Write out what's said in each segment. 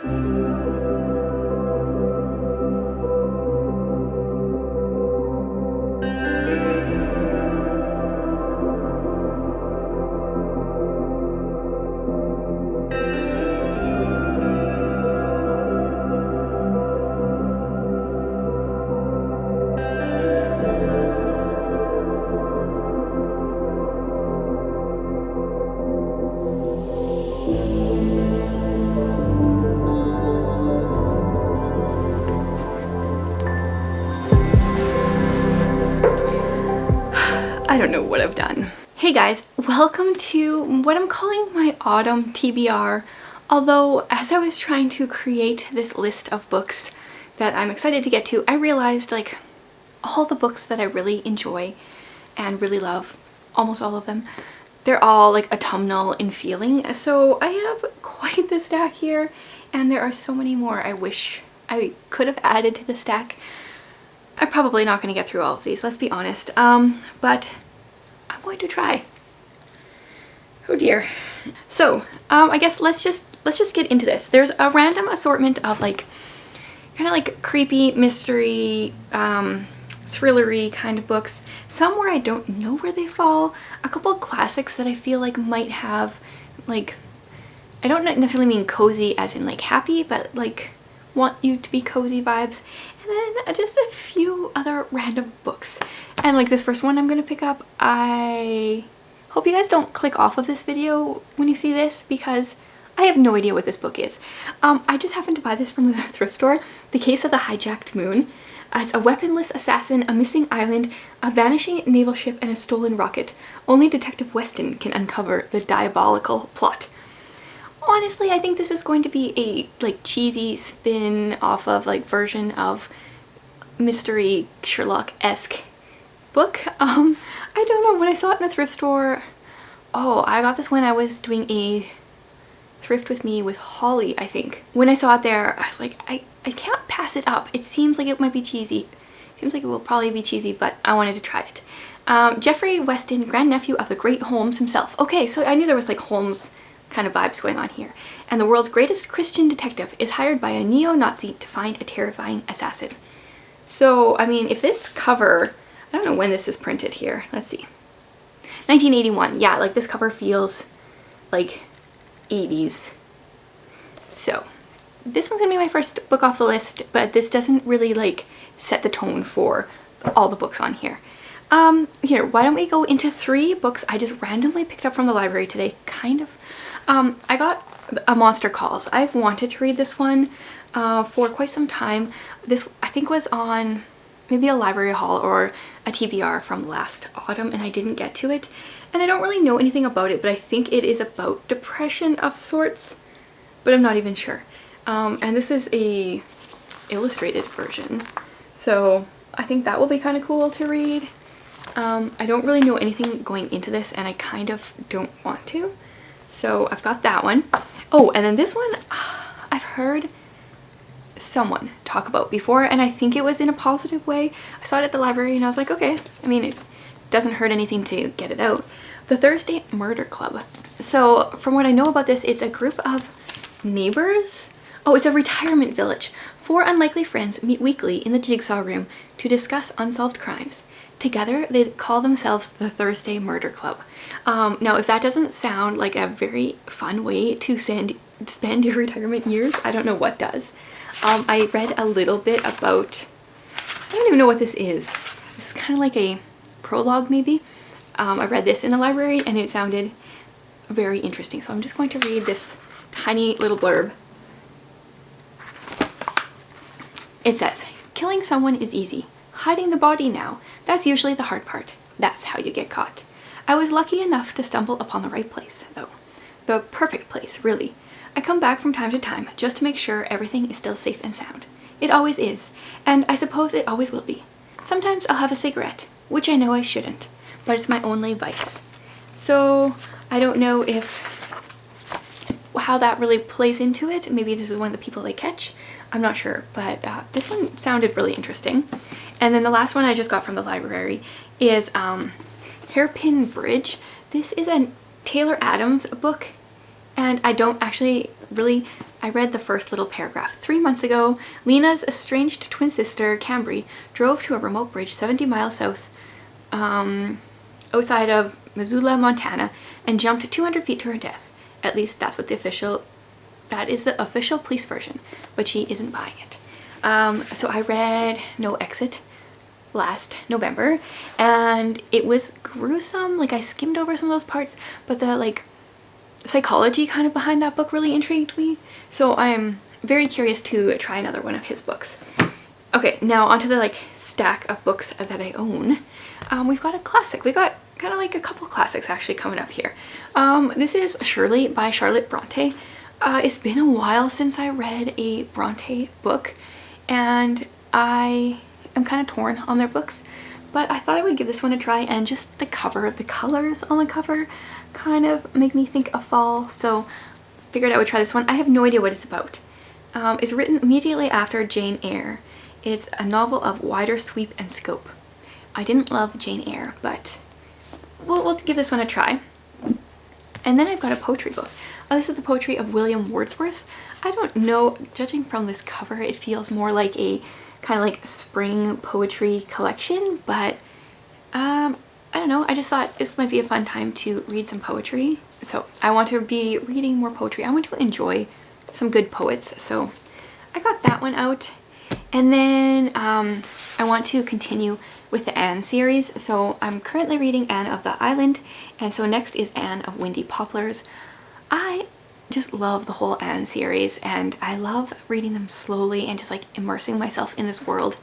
I don't know what I've done. Hey guys, welcome to what I'm calling my autumn TBR. Although as I was trying to create this list of books that I'm excited to get to, I realized like all the books that I really enjoy and really love, almost all of them, they're all like autumnal in feeling. So I have quite the stack here, and there are so many more I wish I could have added to the stack. I'm probably not going to get through all of these, let's be honest, but I'm going to try. Oh dear. So I guess let's just get into this. There's a random assortment of like kind of like creepy mystery thrillery kind of books, some where I don't know where they fall, a couple of classics that I feel like might have like, I don't necessarily mean cozy as in like happy, but like want you to be cozy vibes, and then just a few other random books. And like this first one I'm gonna pick up, I hope you guys don't click off of this video when you see this, because I have no idea what this book is. I just happened to buy this from the thrift store. The Case of the Hijacked Moon. It's a weaponless assassin, a missing island, a vanishing naval ship, and a stolen rocket. Only Detective Weston can uncover the diabolical plot. Honestly, I think this is going to be a like cheesy spin off of like version of mystery Sherlock-esque book. I don't know, when I saw it in the thrift store, oh, I got this when I was doing a thrift with me with Holly, I think. When I saw it there, I was like, I can't pass it up. It seems like it might be cheesy. Seems like it will probably be cheesy, but I wanted to try it. Geoffrey Weston, grandnephew of the great Holmes himself. Okay, so I knew there was like Holmes kind of vibes going on here. And the world's greatest Christian detective is hired by a neo-Nazi to find a terrifying assassin. So, I mean, if this cover, I don't know when this is printed here. Let's see. 1981. Yeah, like this cover feels like 80s. So, this one's gonna be my first book off the list, but this doesn't really like set the tone for all the books on here. Here, why don't we go into 3 books I just randomly picked up from the library today, kind of. I got A Monster Calls. I've wanted to read this one for quite some time. This, I think, was on maybe a library haul or a TBR from last autumn, and I didn't get to it. And I don't really know anything about it, but I think it is about depression of sorts, but I'm not even sure. And this is a illustrated version, so I think that will be kind of cool to read. I don't really know anything going into this, and I kind of don't want to. So I've got that one. Oh, and then this one, I've heard someone talk about before, and I think it was in a positive way. I saw it at the library and I was like, okay, I mean, it doesn't hurt anything to get it out. The Thursday Murder Club. So from what I know about this, it's a group of neighbors. Oh, it's a retirement village. 4 unlikely friends meet weekly in the Jigsaw Room to discuss unsolved crimes. Together, they call themselves the Thursday Murder Club. Now, if that doesn't sound like a very fun way to spend your retirement years, I don't know what does. I read a little bit about, I don't even know what this is. This is kind of like a prologue, maybe. I read this in the library and it sounded very interesting. So I'm just going to read this tiny little blurb. It says, killing someone is easy. Hiding the body now, that's usually the hard part. That's how you get caught. I was lucky enough to stumble upon the right place, though. The perfect place, really. I come back from time to time just to make sure everything is still safe and sound. It always is, and I suppose it always will be. Sometimes I'll have a cigarette, which I know I shouldn't, but it's my only vice. So I don't know how that really plays into it. Maybe this is one of the people they catch. I'm not sure, but this one sounded really interesting. And then the last one I just got from the library is Hairpin Bridge. This is a Taylor Adams book, and I don't actually really I read the first little paragraph. 3 months ago, Lena's estranged twin sister, Cambry, drove to a remote bridge 70 miles south outside of Missoula, Montana, and jumped 200 feet to her death. At least that is the official police version, but she isn't buying it. So I read No Exit last November, and it was gruesome. Like, I skimmed over some of those parts, but the like psychology kind of behind that book really intrigued me. So I'm very curious to try another one of his books. Okay, now onto the like stack of books that I own. We've got a classic. We got kind of like a couple classics actually coming up here. This is Shirley by Charlotte Bronte. It's been a while since I read a Bronte book, and I am kind of torn on their books, but I thought I would give this one a try, and just the cover, the colors on the cover kind of make me think of fall, so figured I would try this one. I have no idea what it's about. It's written immediately after Jane Eyre. It's a novel of wider sweep and scope. I didn't love Jane Eyre, but we'll give this one a try. And then I've got a poetry book. This is the poetry of William Wordsworth. I don't know, judging from this cover, it feels more like a kind of like spring poetry collection, but I don't know, I just thought this might be a fun time to read some poetry. So I want to be reading more poetry. I want to enjoy some good poets, so I got that one out. And then I want to continue with the Anne series. So I'm currently reading Anne of the Island, and so next is Anne of Windy Poplars. I just love the whole Anne series, and I love reading them slowly and just like immersing myself in this world.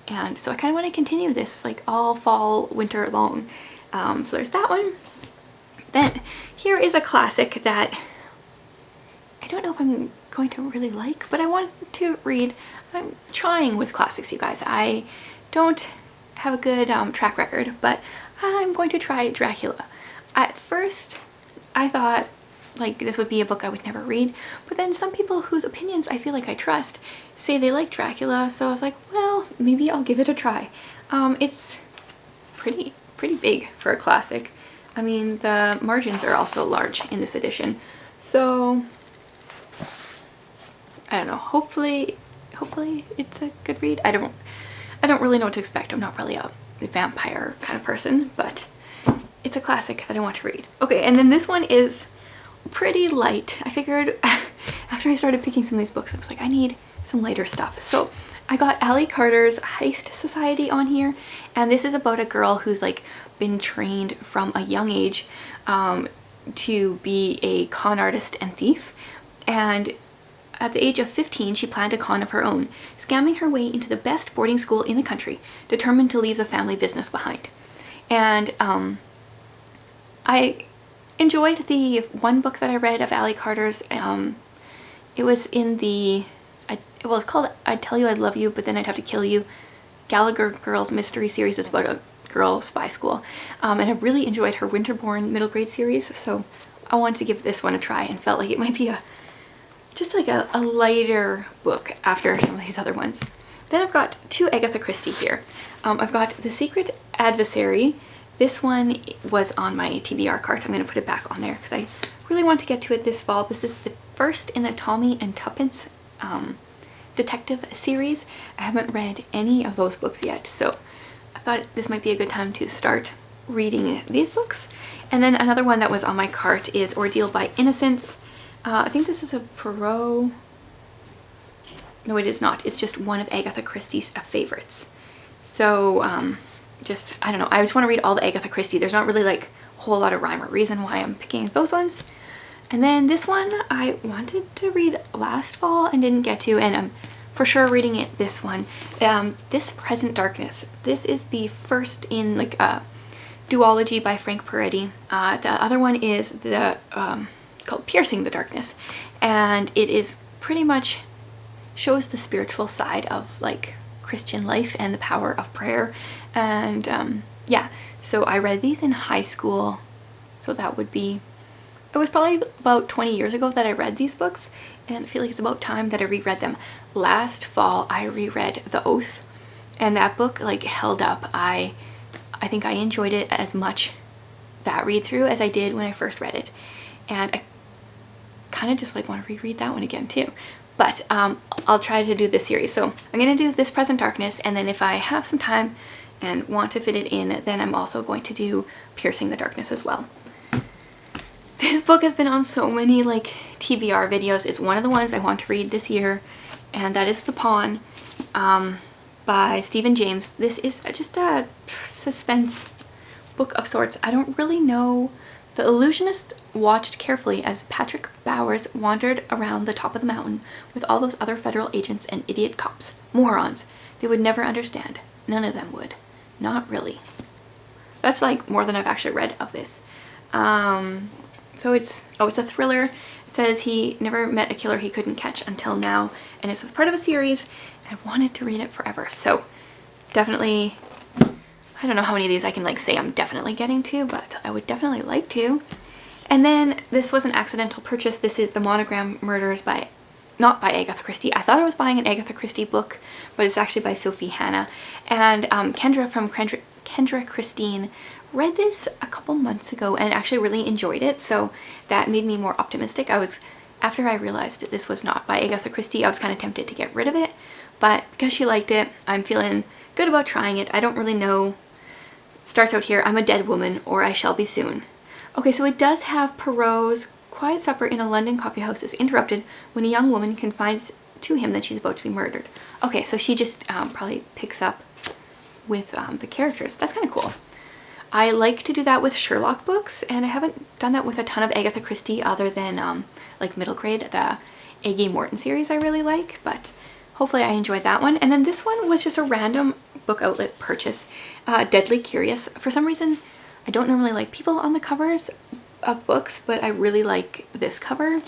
And so I kind of want to continue this like all fall, winter long. So there's that one. Then here is a classic that I don't know if I'm going to really like, but I want to read. I'm trying with classics, you guys. I don't have a good track record, but I'm going to try Dracula. At first, I thought like this would be a book I would never read, but then some people whose opinions I feel like I trust say they like Dracula, so I was like, well, maybe I'll give it a try. It's pretty big for a classic. I mean, the margins are also large in this edition, so I don't know, hopefully it's a good read. I don't really know what to expect. I'm not really a vampire kind of person, but it's a classic that I want to read. Okay, and then this one is pretty light. I figured after I started picking some of these books, I was like, I need some lighter stuff. So I got Ali Carter's Heist Society on here, and this is about a girl who's like been trained from a young age to be a con artist and thief, and at the age of 15 she planned a con of her own, scamming her way into the best boarding school in the country, determined to leave the family business behind. And I enjoyed the one book that I read of Ali Carter's. It was in the, it's called I'd Tell You I'd Love You, But Then I'd Have to Kill You. Gallagher Girls Mystery Series is about a girl spy school. And I really enjoyed her Winterborn middle grade series, so I wanted to give this one a try and felt like it might be just like a lighter book after some of these other ones. Then I've got two Agatha Christie here. I've got The Secret Adversary. This one was on my TBR cart. I'm going to put it back on there because I really want to get to it this fall. This is the first in the Tommy and Tuppence detective series. I haven't read any of those books yet, so I thought this might be a good time to start reading these books. And then another one that was on my cart is Ordeal by Innocence. I think this is a pro... No, it is not. It's just one of Agatha Christie's favorites. So, I don't know. I just want to read all the Agatha Christie. There's not really like a whole lot of rhyme or reason why I'm picking those ones. And then this one I wanted to read last fall and didn't get to, and I'm for sure reading it this one. This Present Darkness. This is the first in like a duology by Frank Peretti. The other one is the called Piercing the Darkness, and it is pretty much shows the spiritual side of like Christian life and the power of prayer. And yeah, so I read these in high school, so that would be, it was probably about 20 years ago that I read these books, and I feel like it's about time that I reread them. Last fall I reread The Oath, and that book like held up. I think I enjoyed it as much that read through as I did when I first read it, and kind of just like want to reread that one again too. But I'll try to do this series. So I'm going to do This Present Darkness, and then if I have some time and want to fit it in, then I'm also going to do Piercing the Darkness as well. This book has been on so many like TBR videos. It's one of the ones I want to read this year, and that is The Pawn by Stephen James. This is just a suspense book of sorts. I don't really know. The illusionist watched carefully as Patrick Bowers wandered around the top of the mountain with all those other federal agents and idiot cops. Morons. They would never understand. None of them would. Not really. That's like more than I've actually read of this. So it's a thriller. It says he never met a killer he couldn't catch until now, and it's part of a series, and I've wanted to read it forever. So definitely, I don't know how many of these I can like say I'm definitely getting to, but I would definitely like to. And then this was an accidental purchase. This is the Monogram Murders not by Agatha Christie. I thought I was buying an Agatha Christie book, but it's actually by Sophie Hannah. And Kendra from Kendra Christine read this a couple months ago and actually really enjoyed it, so that made me more optimistic. After I realized that this was not by Agatha Christie, I was kind of tempted to get rid of it, but because she liked it, I'm feeling good about trying it. I don't really know. Starts out here, I'm a dead woman, or I shall be soon. Okay, so it does have Poirot's quiet supper in a London coffee house is interrupted when a young woman confides to him that she's about to be murdered. Okay, so she just probably picks up with the characters. That's kind of cool. I like to do that with Sherlock books, and I haven't done that with a ton of Agatha Christie other than like middle grade, the A.G. Morton series I really like, but hopefully I enjoyed that one. And then this one was just a random book outlet purchase, Deadly Curious. For some reason, I don't normally like people on the covers of books, but I really like this cover.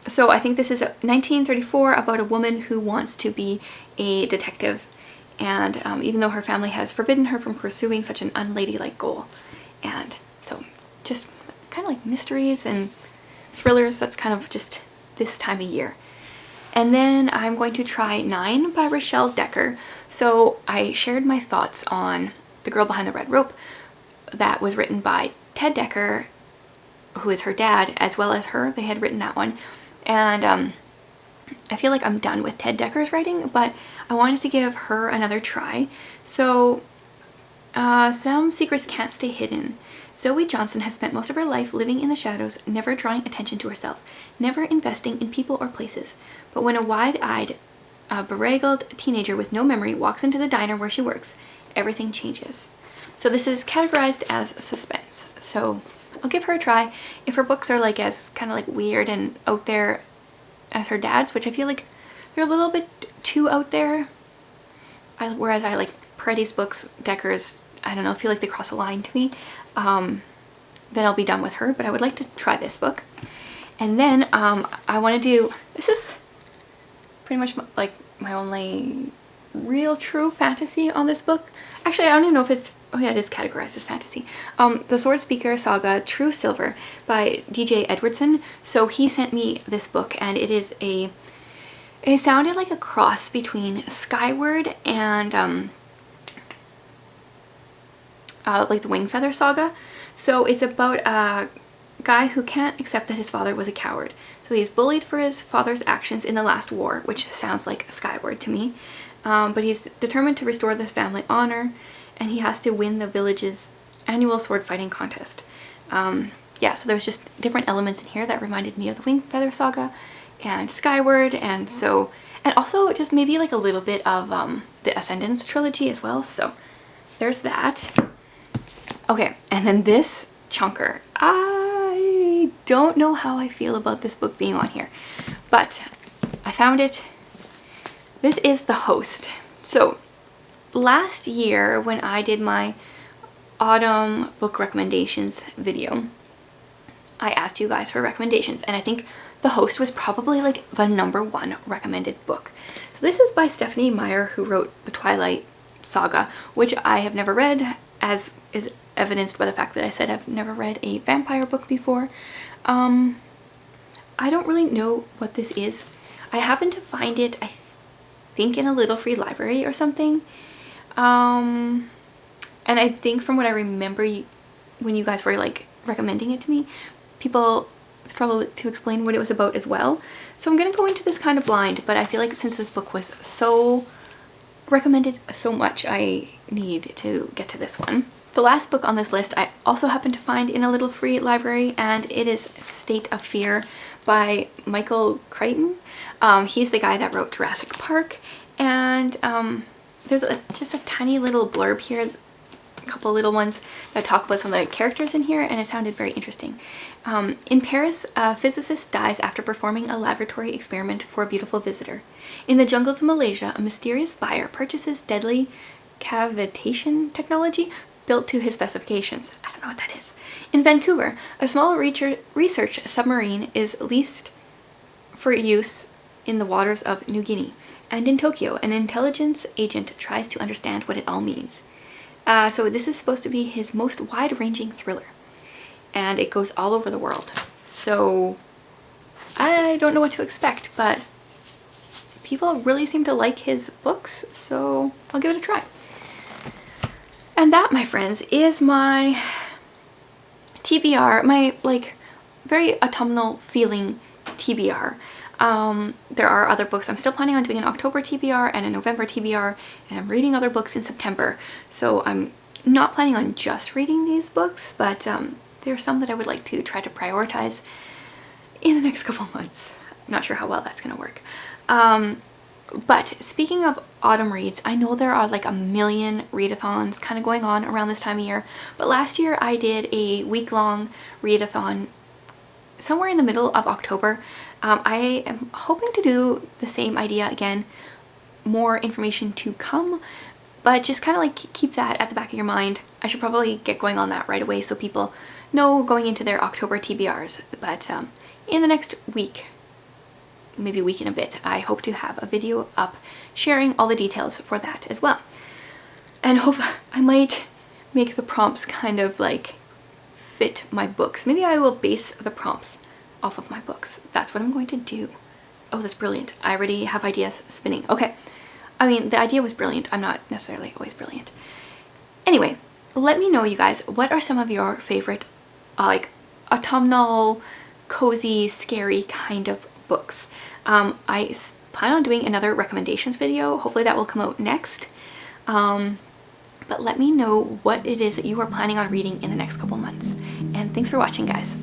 So I think this is 1934, about a woman who wants to be a detective, and even though her family has forbidden her from pursuing such an unladylike goal. And so just kind of like mysteries and thrillers, that's kind of just this time of year. And then I'm going to try 9 by Rochelle Decker. So I shared my thoughts on The Girl Behind the Red Rope that was written by Ted Decker, who is her dad, as well as her. They had written that one. And I feel like I'm done with Ted Decker's writing, but I wanted to give her another try. So some secrets can't stay hidden. Zoe Johnson has spent most of her life living in the shadows, never drawing attention to herself, never investing in people or places. But when a wide-eyed, bedraggled teenager with no memory walks into the diner where she works, everything changes. So this is categorized as suspense. So I'll give her a try. If her books are like as kind of like weird and out there as her dad's, which I feel like they're a little bit too out there, whereas I like Paretti's books, Decker's, I don't know, feel like they cross a line to me, then I'll be done with her. But I would like to try this book. And then I want to do, this is pretty much like my only real true fantasy on this book. Actually, I don't even know if it's, oh yeah, it is categorized as fantasy. The Sword Speaker Saga True Silver by DJ Edwardson. So he sent me this book, and it is it sounded like a cross between Skyward and like the Wing Feather Saga. So it's about a guy who can't accept that his father was a coward. So he's bullied for his father's actions in the last war, which sounds like Skyward to me. But he's determined to restore this family honor, and he has to win the village's annual sword fighting contest. Yeah, so there's just different elements in here that reminded me of the Wing Feather Saga and Skyward, and also just maybe like a little bit of the Ascendance trilogy as well. So there's that. Okay, and then this chunker. I don't know how I feel about this book being on here, but I found it. This is The Host. So last year when I did my autumn book recommendations video, I asked you guys for recommendations, and I think The Host was probably like the #1 recommended book. So this is by Stephanie Meyer, who wrote the Twilight Saga, which I have never read, as is evidenced by the fact that I said I've never read a vampire book before. I don't really know what this is. I happened to find it, I think, in a little free library or something. And I think from what I remember when you guys were like recommending it to me, people struggle to explain what it was about as well. So I'm gonna go into this kind of blind, but I feel like since this book was so recommended so much, I need to get to this one. The last book on this list I also happened to find in a little free library, and it is State of Fear by Michael Crichton. He's the guy that wrote Jurassic Park, and there's just a tiny little blurb here, a couple little ones that talk about some of the characters in here, and it sounded very interesting. In Paris, a physicist dies after performing a laboratory experiment for a beautiful visitor. In the jungles of Malaysia, a mysterious buyer purchases deadly cavitation technology built to his specifications. I don't know what that is. In Vancouver, a small research submarine is leased for use in the waters of New Guinea. And in Tokyo, an intelligence agent tries to understand what it all means. So this is supposed to be his most wide-ranging thriller. And it goes all over the world. So I don't know what to expect, but people really seem to like his books, so I'll give it a try. And that, my friends, is my TBR, my like very autumnal feeling TBR. There are other books. I'm still planning on doing an October TBR and a November TBR, and I'm reading other books in September. So I'm not planning on just reading these books, but there are some that I would like to try to prioritize in the next couple months. Not sure how well that's going to work. But speaking of autumn reads, I know there are like a million readathons kind of going on around this time of year, but last year I did a week-long readathon somewhere in the middle of October. I am hoping to do the same idea again, more information to come, but just kind of like keep that at the back of your mind. I should probably get going on that right away so people know going into their October TBRs, but in the next week, maybe a week and a bit, I hope to have a video up sharing all the details for that as well. And hope I might make the prompts kind of like fit my books. Maybe I will base the prompts off of my books. That's what I'm going to do. Oh, that's brilliant. I already have ideas spinning. Okay. I mean, the idea was brilliant. I'm not necessarily always brilliant. Anyway, let me know, you guys, what are some of your favorite like autumnal, cozy, scary kind of books? I plan on doing another recommendations video. Hopefully that will come out next. But let me know what it is that you are planning on reading in the next couple months. And thanks for watching, guys.